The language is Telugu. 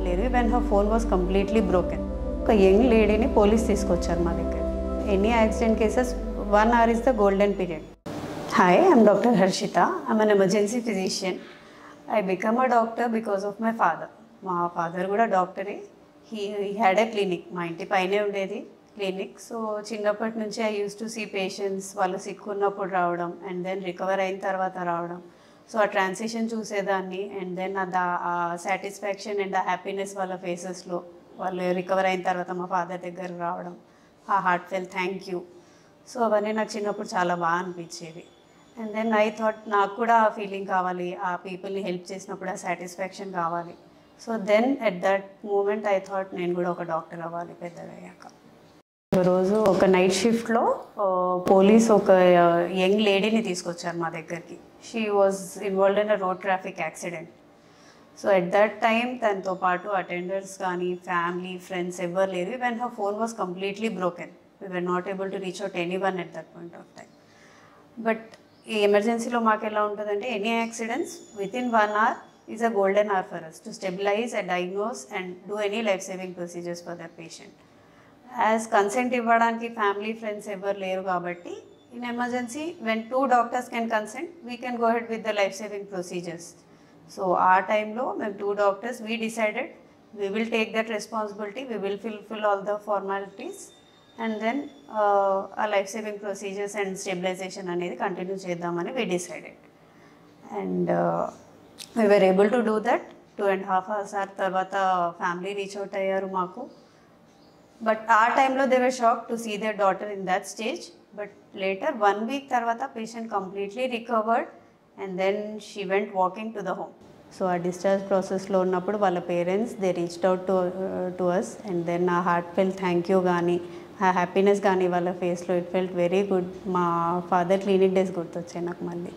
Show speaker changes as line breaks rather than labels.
లేరు. Even her phone was completely broken. ఒక యంగ్ లేడీని పోలీస్ తీసుకొచ్చారు మా దగ్గర. Any accident cases 1 hour is the golden period. Hi, I'm Dr. Harshita. I'm an emergency physician. I became a doctor because of my father. మా ఫాదర్ కూడా డాక్టరే. He had a clinic. మా ఇంటి పైనే ఉండేది క్లినిక్. సో చిన్నప్పటి నుంచి I used to see patients, వాళ్ళు సిక్ ఉన్నప్పుడు రావడం అండ్ దెన్ రికవర్ అయిన తర్వాత రావడం. సో ఆ ట్రాన్సిషన్ చూసేదాన్ని అండ్ దెన్ ఆ సాటిస్ఫాక్షన్ అండ్ ఆ హ్యాపీనెస్ వాళ్ళ ఫేసెస్లో, వాళ్ళు రికవర్ అయిన తర్వాత మా ఫాదర్ దగ్గర రావడం, ఆ heartfelt thank you. So అవన్నీ నాకు చిన్నప్పుడు చాలా బాగా అనిపించేది. అండ్ దెన్ ఐ థాట్ నాకు కూడా ఆ ఫీలింగ్ కావాలి, ఆ పీపుల్ని హెల్ప్ చేసినప్పుడు ఆ సాటిస్ఫాక్షన్ కావాలి. So then at that moment I thought నేను కూడా ఒక డాక్టర్ అవ్వాలి పెద్దగా అయ్యాక. రోజు ఒక నైట్ షిఫ్ట్లో పోలీస్ ఒక యంగ్ లేడీని తీసుకొచ్చారు మా దగ్గరికి. She was involved in a road traffic accident. So at that time తనతో పాటు అటెండర్స్ కానీ ఫ్యామిలీ ఫ్రెండ్స్ ఎవరు లేరు. Even her phone was completely broken. We were not able to reach out anyone at that point of time. But ఈ ఎమర్జెన్సీలో మాకు ఎలా ఉంటుందంటే any accidents within 1 hour is a golden hour for us to stabilize and diagnose and do any life saving procedures for that patient. As consent ఇవ్వడానికి ఫ్యామిలీ ఫ్రెండ్స్ ఎవరు లేరు కాబట్టి in emergency when 2 doctors can consent we can go ahead with the life saving procedures. So ఆ టైంలో మేము 2 doctors we decided we will take that responsibility, we will fulfil all the formalities and then ఆ life saving procedures and stabilisation అనేది కంటిన్యూ చేద్దామని we decided. And we were able to do that. 2.5 hours తర్వాత ఫ్యామిలీ రీచ్ అవుట్ అయ్యారు మాకు. బట్ ఆ టైంలో they were shock to see their daughter in that stage. But later 1 week తర్వాత patient completely recovered and then she went walking to the home. So ఆ డిశ్చార్జ్ ప్రాసెస్లో ఉన్నప్పుడు వాళ్ళ parents they reached out to us and then ఆ హార్ట్ ఫెల్ థ్యాంక్ యూ కానీ ఆ హ్యాపీనెస్ కానీ వాళ్ళ ఫేస్లో ఇట్ ఫెల్ట్ వెరీ గుడ్. మా ఫాదర్ క్లినిక్ డేస్ గుర్తొచ్చాయి నాకు మళ్ళీ.